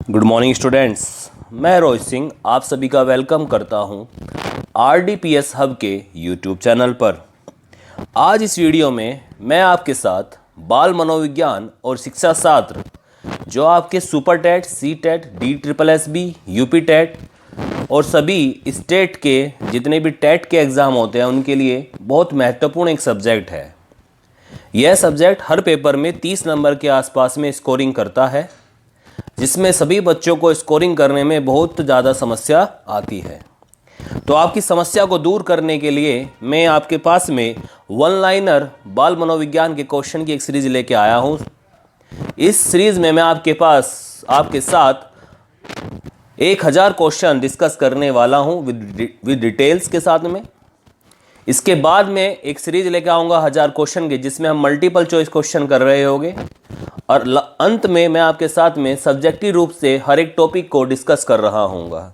Good morning students. मैं रोहित सिंह आप सभी का वेलकम करता हूं RDPS हब के यूट्यूब चैनल पर। आज इस वीडियो में मैं आपके साथ बाल मनोविज्ञान और शिक्षा शास्त्र जो आपके super TET, CTET, DSSB, UP TET और सभी स्टेट के जितने भी टेट के एग्ज़ाम होते हैं उनके लिए बहुत महत्वपूर्ण एक सब्जेक्ट है। यह सब्जेक्ट हर पेपर में 30 नंबर के आसपास में स्कोरिंग करता है, जिसमें सभी बच्चों को स्कोरिंग करने में बहुत ज़्यादा समस्या आती है। तो आपकी समस्या को दूर करने के लिए मैं आपके पास में वन लाइनर बाल मनोविज्ञान के क्वेश्चन की एक सीरीज लेके आया हूँ। इस सीरीज में मैं आपके साथ 1000 क्वेश्चन डिस्कस करने वाला हूँ विद डिटेल्स के साथ में। इसके बाद में एक सीरीज लेके आऊँगा 1000 क्वेश्चन की, जिसमें हम मल्टीपल चॉइस क्वेश्चन कर रहे होंगे और अंत में मैं आपके साथ में सब्जेक्टिव रूप से हर एक टॉपिक को डिस्कस कर रहा हूँगा,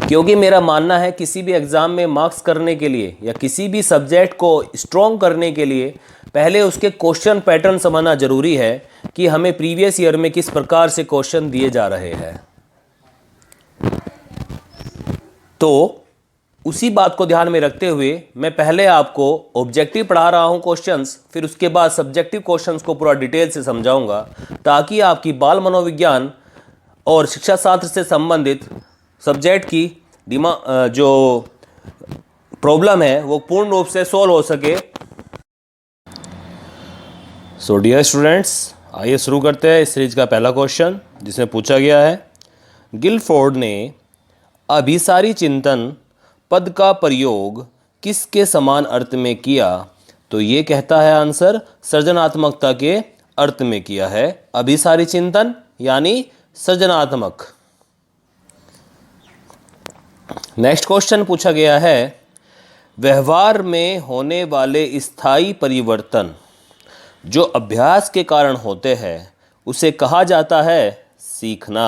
क्योंकि मेरा मानना है किसी भी एग्ज़ाम में मार्क्स करने के लिए या किसी भी सब्जेक्ट को स्ट्रॉन्ग करने के लिए पहले उसके क्वेश्चन पैटर्न समझना ज़रूरी है कि हमें प्रीवियस ईयर में किस प्रकार से क्वेश्चन दिए जा रहे हैं। तो उसी बात को ध्यान में रखते हुए मैं पहले आपको ऑब्जेक्टिव पढ़ा रहा हूं क्वेश्चंस, फिर उसके बाद सब्जेक्टिव क्वेश्चंस को पूरा डिटेल से समझाऊंगा, ताकि आपकी बाल मनोविज्ञान और शिक्षा शास्त्र से संबंधित सब्जेक्ट की जो प्रॉब्लम है वो पूर्ण रूप से सॉल्व हो सके। सो डियर स्टूडेंट्स, आइए शुरू करते हैं इस सीरीज का पहला क्वेश्चन, जिसमें पूछा गया है गिलफोर्ड ने अभिसारी चिंतन पद का प्रयोग किसके समान अर्थ में किया? तो ये कहता है आंसर सृजनात्मकता के अर्थ में किया है। अभिसारी चिंतन यानी सृजनात्मक। नेक्स्ट क्वेश्चन पूछा गया है व्यवहार में होने वाले स्थायी परिवर्तन जो अभ्यास के कारण होते हैं उसे कहा जाता है सीखना।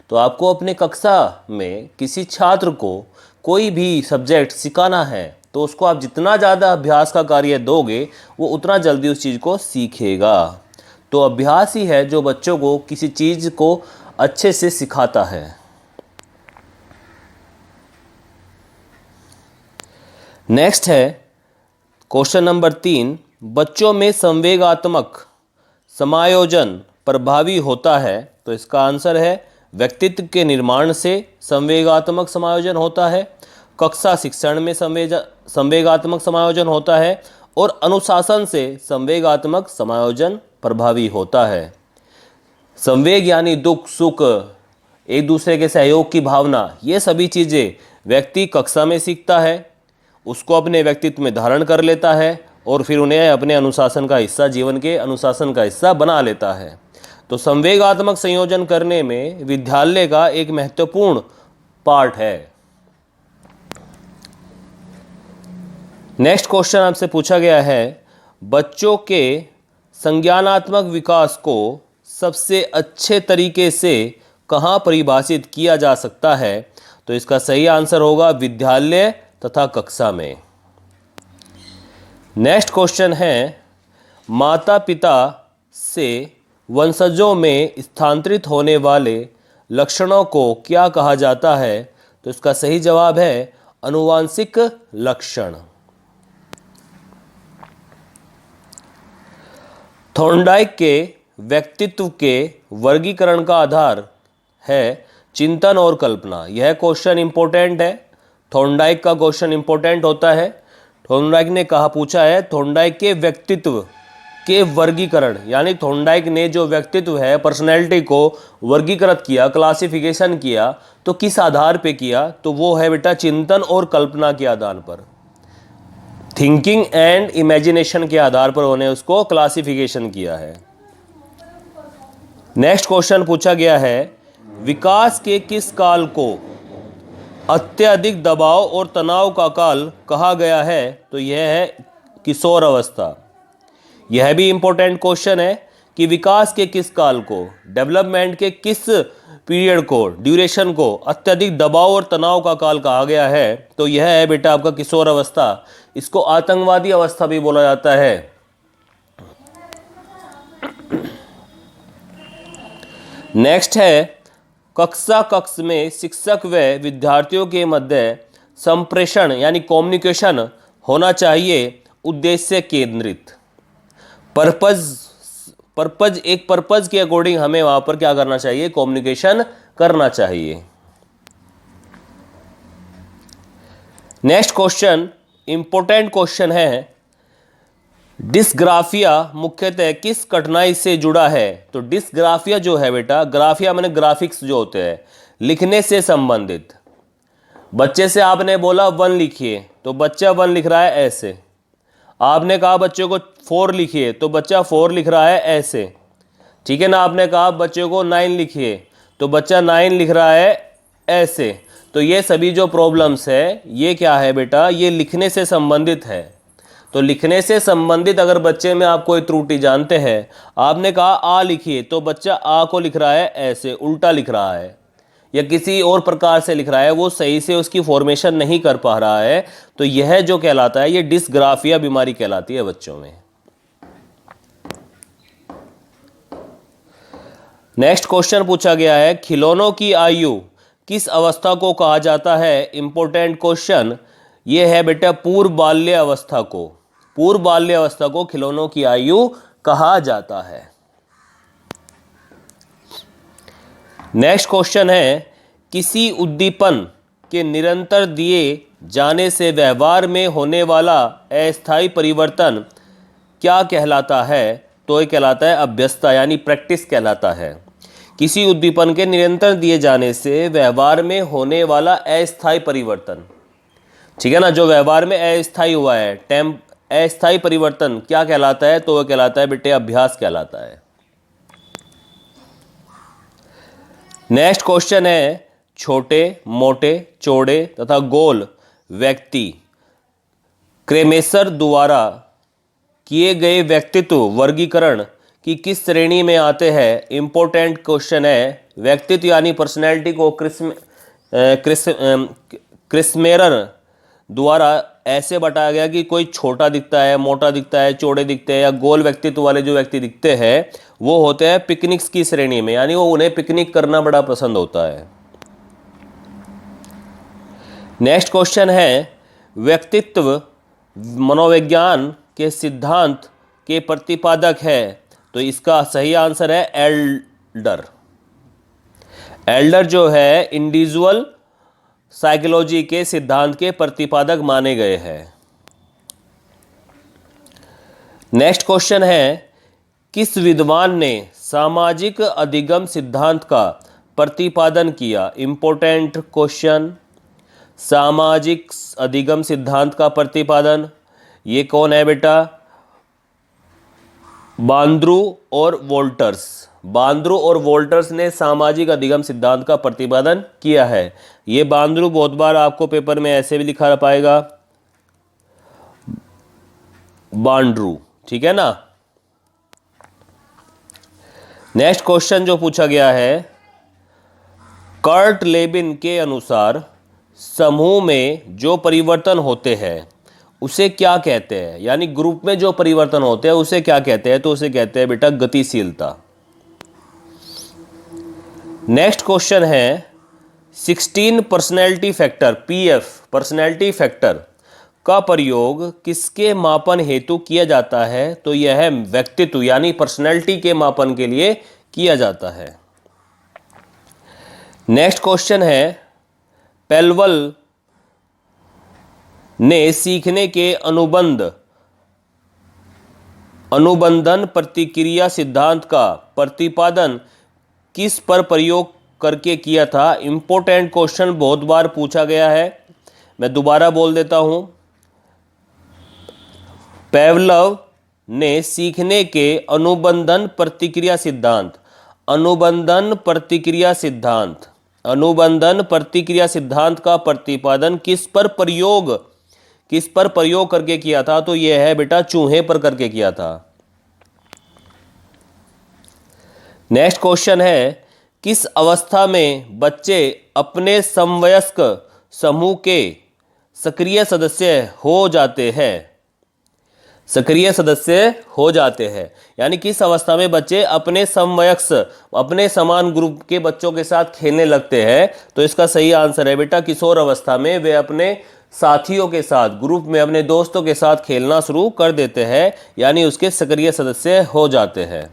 तो आपको अपने कक्षा में किसी छात्र को कोई भी सब्जेक्ट सिखाना है तो उसको आप जितना ज़्यादा अभ्यास का कार्य दोगे वो उतना जल्दी उस चीज़ को सीखेगा। तो अभ्यास ही है जो बच्चों को किसी चीज़ को अच्छे से सिखाता है। नेक्स्ट है क्वेश्चन नंबर 3, बच्चों में संवेगात्मक समायोजन प्रभावी होता है। तो इसका आंसर है व्यक्तित्व के निर्माण से संवेगात्मक समायोजन होता है, कक्षा शिक्षण में संवेगात्मक समायोजन होता है और अनुशासन से संवेगात्मक समायोजन प्रभावी होता है। संवेग यानी दुख सुख, एक दूसरे के सहयोग की भावना, ये सभी चीज़ें व्यक्ति कक्षा में सीखता है, उसको अपने व्यक्तित्व में धारण कर लेता है और फिर उन्हें अपने अनुशासन का हिस्सा, जीवन के अनुशासन का हिस्सा बना लेता है। तो संवेगात्मक संयोजन करने में विद्यालय का एक महत्वपूर्ण पार्ट है। नेक्स्ट क्वेश्चन आपसे पूछा गया है बच्चों के संज्ञानात्मक विकास को सबसे अच्छे तरीके से कहाँ परिभाषित किया जा सकता है? तो इसका सही आंसर होगा विद्यालय तथा कक्षा में। नेक्स्ट क्वेश्चन है माता पिता से वंशजों में स्थानांतरित होने वाले लक्षणों को क्या कहा जाता है? तो इसका सही जवाब है आनुवांशिक लक्षण। थॉर्नडाइक के व्यक्तित्व के वर्गीकरण का आधार है चिंतन और कल्पना। यह क्वेश्चन इंपॉर्टेंट है, थॉर्नडाइक का क्वेश्चन इंपॉर्टेंट होता है। थॉर्नडाइक ने पूछा है थॉर्नडाइक के व्यक्तित्व के वर्गीकरण, यानी थॉर्नडाइक ने जो व्यक्तित्व है, पर्सनैलिटी को वर्गीकृत किया, क्लासिफिकेशन किया, तो किस आधार पे किया? तो वो है बेटा चिंतन और कल्पना के आधार पर, थिंकिंग एंड इमेजिनेशन के आधार पर उन्हें उसको क्लासिफिकेशन किया है। नेक्स्ट क्वेश्चन पूछा गया है विकास के किस काल को अत्यधिक दबाव और तनाव का काल कहा गया है? तो यह है किशोर अवस्था। यह भी इंपॉर्टेंट क्वेश्चन है कि विकास के किस काल को, डेवलपमेंट के किस पीरियड को, ड्यूरेशन को अत्यधिक दबाव और तनाव का काल कहा गया है? तो यह है बेटा आपका किशोर अवस्था। इसको आतंकवादी अवस्था भी बोला जाता है। नेक्स्ट है कक्ष में शिक्षक व विद्यार्थियों के मध्य संप्रेषण यानी कम्युनिकेशन होना चाहिए, उद्देश्य केंद्रित। पर्पज के अकॉर्डिंग हमें वहां पर क्या करना चाहिए, कम्युनिकेशन करना चाहिए। नेक्स्ट क्वेश्चन इंपॉर्टेंट क्वेश्चन है, डिस्ग्राफिया मुख्यतः किस कठिनाई से जुड़ा है? तो डिस्ग्राफिया जो है बेटा, ग्राफिया माने ग्राफिक्स जो होते हैं, लिखने से संबंधित। बच्चे से आपने बोला 1 लिखिए तो बच्चा 1 लिख रहा है ऐसे। आपने कहा बच्चे को 4 लिखिए तो बच्चा 4 लिख रहा है ऐसे, ठीक है ना। आपने कहा बच्चे को 9 लिखिए तो बच्चा 9 लिख रहा है ऐसे। तो ये सभी जो प्रॉब्लम्स है ये क्या है बेटा, ये लिखने से संबंधित है। तो लिखने से संबंधित अगर बच्चे में आप कोई त्रुटि जानते हैं, आपने कहा आ लिखिए तो बच्चा आ को लिख रहा है ऐसे, उल्टा लिख रहा है या किसी और प्रकार से लिख रहा है, वो सही से उसकी फॉर्मेशन नहीं कर पा रहा है, तो यह जो कहलाता है ये डिस्ग्राफिया बीमारी कहलाती है बच्चों में। नेक्स्ट क्वेश्चन पूछा गया है, खिलौनों की आयु किस अवस्था को कहा जाता है? इंपॉर्टेंट क्वेश्चन ये है बेटा, पूर्व बाल्य अवस्था को। पूर्व बाल्य अवस्था को खिलौनों की आयु कहा जाता है। नेक्स्ट क्वेश्चन है, किसी उद्दीपन के निरंतर दिए जाने से व्यवहार में होने वाला अस्थायी परिवर्तन क्या कहलाता है? तो ये कहलाता है अभ्यसता यानी प्रैक्टिस कहलाता है। किसी उद्दीपन के निरंतर दिए जाने से व्यवहार में होने वाला अस्थायी परिवर्तन, ठीक है ना, जो व्यवहार में अस्थायी हुआ है, अस्थायी परिवर्तन क्या कहलाता है? तो वह कहलाता है बेटे अभ्यास कहलाता है। नेक्स्ट क्वेश्चन है, छोटे, मोटे, चौड़े तथा गोल व्यक्ति क्रेमेसर द्वारा किए गए व्यक्तित्व वर्गीकरण की किस श्रेणी में आते हैं? इंपॉर्टेंट क्वेश्चन है। व्यक्तित्व यानी पर्सनैलिटी को क्रिस्मेरर द्वारा ऐसे बताया गया कि कोई छोटा दिखता है, मोटा दिखता है, चौड़े दिखते हैं या गोल व्यक्तित्व वाले जो व्यक्ति दिखते हैं वो होते हैं पिकनिक्स की श्रेणी में, यानी वो उन्हें पिकनिक करना बड़ा पसंद होता है। नेक्स्ट क्वेश्चन है, व्यक्तित्व मनोविज्ञान के सिद्धांत के प्रतिपादक है? तो इसका सही आंसर है एल्डर। एल्डर जो है इंडिविजुअल साइकोलॉजी के सिद्धांत के प्रतिपादक माने गए हैं। नेक्स्ट क्वेश्चन है, किस विद्वान ने सामाजिक अधिगम सिद्धांत का प्रतिपादन किया? इंपॉर्टेंट क्वेश्चन, सामाजिक अधिगम सिद्धांत का प्रतिपादन ये कौन है बेटा? बांद्रू और वोल्टर्स। बांद्रू और वोल्टर्स ने सामाजिक अधिगम सिद्धांत का प्रतिपादन किया है। ये बांद्रू बहुत बार आपको पेपर में ऐसे भी लिखा पाएगा, बांद्रू, ठीक है ना। नेक्स्ट क्वेश्चन जो पूछा गया है, कर्ट लेबिन के अनुसार समूह में जो परिवर्तन होते हैं उसे क्या कहते हैं? यानी ग्रुप में जो परिवर्तन होते हैं उसे क्या कहते हैं? तो उसे कहते हैं बेटा गतिशीलता। नेक्स्ट क्वेश्चन है, 16 personality factor PF personality factor का प्रयोग किसके मापन हेतु किया जाता है? तो यह है व्यक्तित्व यानी पर्सनैलिटी के मापन के लिए किया जाता है। नेक्स्ट क्वेश्चन है, पेलवल ने सीखने के अनुबंधन प्रतिक्रिया सिद्धांत का प्रतिपादन किस पर प्रयोग करके किया था? इंपॉर्टेंट क्वेश्चन बहुत बार पूछा गया है, मैं दोबारा बोल देता हूं। पेवलव ने सीखने के अनुबंधन प्रतिक्रिया सिद्धांत का प्रतिपादन किस पर प्रयोग करके किया था? तो यह है बेटा चूहे पर करके किया था। नेक्स्ट क्वेश्चन है, किस अवस्था में बच्चे अपने समवयस्क समूह के सक्रिय सदस्य हो जाते हैं? सक्रिय सदस्य हो जाते हैं। यानी किस अवस्था में बच्चे अपने समवयस्क, अपने समान ग्रुप के बच्चों के साथ खेलने लगते हैं? तो इसका सही आंसर है बेटा किशोर अवस्था में वे अपने साथियों के साथ, ग्रुप में अपने दोस्तों के साथ खेलना शुरू कर देते हैं, यानी उसके सक्रिय सदस्य हो जाते हैं।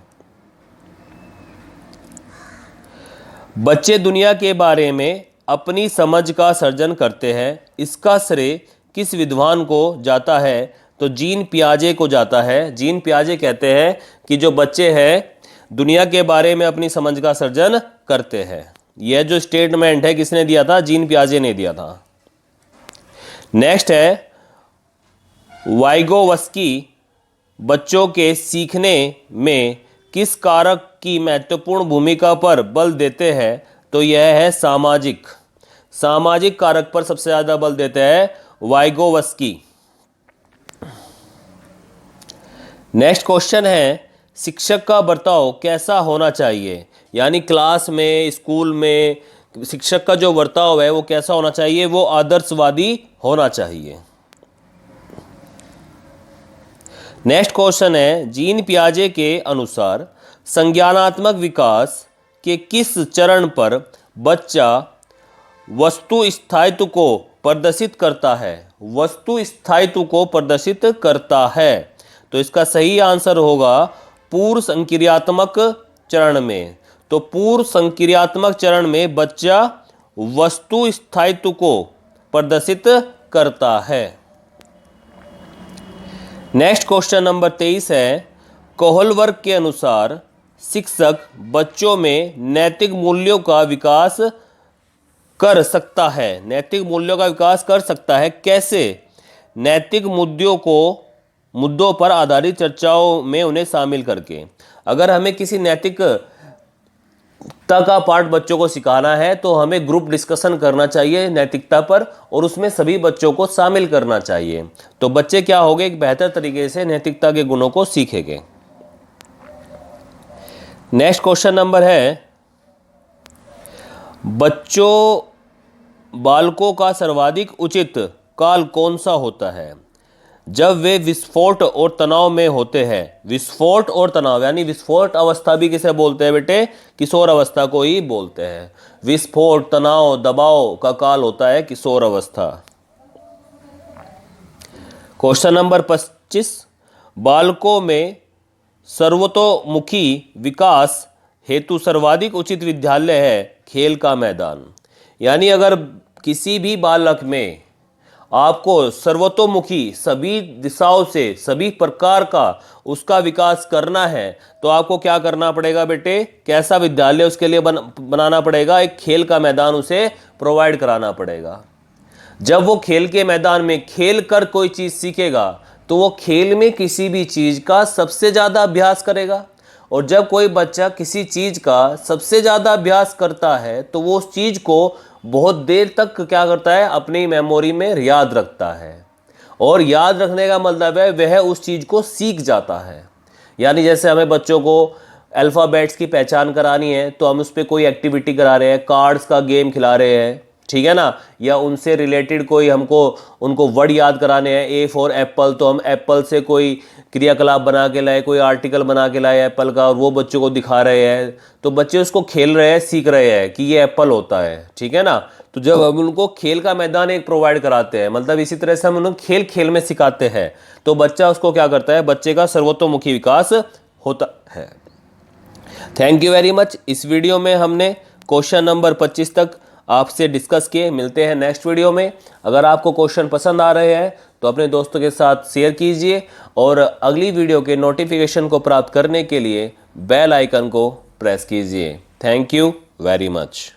बच्चे दुनिया के बारे में अपनी समझ का सर्जन करते हैं, इसका श्रेय किस विद्वान को जाता है? तो जीन पियाजे को जाता है। जीन पियाजे कहते हैं कि जो बच्चे हैं दुनिया के बारे में अपनी समझ का सर्जन करते हैं। यह जो स्टेटमेंट है किसने दिया था? जीन पियाजे ने दिया था। नेक्स्ट है वाइगोवस्की बच्चों के सीखने में किस कारक की महत्वपूर्ण भूमिका पर बल देते हैं? तो यह है सामाजिक कारक पर सबसे ज्यादा बल देते हैं वाइगोवस्की। नेक्स्ट क्वेश्चन है शिक्षक का बर्ताव कैसा होना चाहिए? यानी क्लास में, स्कूल में शिक्षक का जो बर्ताव है वो कैसा होना चाहिए? वो आदर्शवादी होना चाहिए। नेक्स्ट क्वेश्चन है जीन पियाजे के अनुसार संज्ञानात्मक विकास के किस चरण पर बच्चा वस्तु स्थायित्व को प्रदर्शित करता है? वस्तु स्थायित्व को प्रदर्शित करता है। तो इसका सही आंसर होगा पूर्व संक्रियात्मक चरण में। तो पूर्व संक्रियात्मक चरण में बच्चा वस्तु स्थायित्व को प्रदर्शित करता है। नेक्स्ट क्वेश्चन नंबर 23 है कोहलवर्ग के अनुसार शिक्षक बच्चों में नैतिक मूल्यों का विकास कर सकता है। नैतिक मूल्यों का विकास कर सकता है कैसे? नैतिक मुद्दों पर आधारित चर्चाओं में उन्हें शामिल करके। अगर हमें किसी नैतिकता का पाठ बच्चों को सिखाना है तो हमें ग्रुप डिस्कशन करना चाहिए नैतिकता पर, और उसमें सभी बच्चों को शामिल करना चाहिए। तो बच्चे क्या होंगे, एक बेहतर तरीके से नैतिकता के गुणों को सीखेंगे। नेक्स्ट क्वेश्चन नंबर है बालकों का सर्वाधिक उचित काल कौन सा होता है? जब वे विस्फोट और तनाव में होते हैं। विस्फोट और तनाव, यानी विस्फोट अवस्था भी किसे बोलते हैं बेटे? किशोर अवस्था को ही बोलते हैं। विस्फोट, तनाव, दबाव का काल होता है किशोर अवस्था। क्वेश्चन नंबर 25 बालकों में सर्वतोमुखी विकास हेतु सर्वाधिक उचित विद्यालय है खेल का मैदान। यानी अगर किसी भी बालक में आपको सर्वतोमुखी, सभी दिशाओं से, सभी प्रकार का उसका विकास करना है तो आपको क्या करना पड़ेगा बेटे? कैसा विद्यालय उसके लिए बनाना पड़ेगा? एक खेल का मैदान उसे प्रोवाइड कराना पड़ेगा। जब वो खेल के मैदान में खेल कर कोई चीज़ सीखेगा तो वो खेल में किसी भी चीज़ का सबसे ज़्यादा अभ्यास करेगा, और जब कोई बच्चा किसी चीज़ का सबसे ज़्यादा अभ्यास करता है तो वो उस चीज़ को बहुत देर तक क्या करता है? अपनी मेमोरी में याद रखता है, और याद रखने का मतलब है वह उस चीज़ को सीख जाता है। यानी जैसे हमें बच्चों को अल्फ़ाबेट्स की पहचान करानी है तो हम उस पर कोई एक्टिविटी करा रहे हैं, कार्ड्स का गेम खिला रहे हैं, ठीक है ना, या उनसे रिलेटेड कोई उनको वर्ड याद कराने हैं। ए फॉर एप्पल, तो हम एप्पल से कोई क्रियाकलाप बना के लाए, कोई आर्टिकल बना के लाए एप्पल का, और वो बच्चों को दिखा रहे हैं, तो बच्चे उसको खेल रहे हैं, सीख रहे हैं कि ये एप्पल होता है, ठीक है ना। तो जब हम उनको खेल का मैदान एक प्रोवाइड कराते हैं, मतलब इसी तरह से हम उनको खेल खेल में सिखाते हैं, तो बच्चा उसको क्या करता है? बच्चे का सर्वतोमुखी विकास होता है। Thank you very much. इस वीडियो में हमने क्वेश्चन नंबर 25 तक आपसे डिस्कस किए। मिलते हैं नेक्स्ट वीडियो में। अगर आपको क्वेश्चन पसंद आ रहे हैं तो अपने दोस्तों के साथ शेयर कीजिए, और अगली वीडियो के नोटिफिकेशन को प्राप्त करने के लिए बेल आइकन को प्रेस कीजिए। Thank you very much.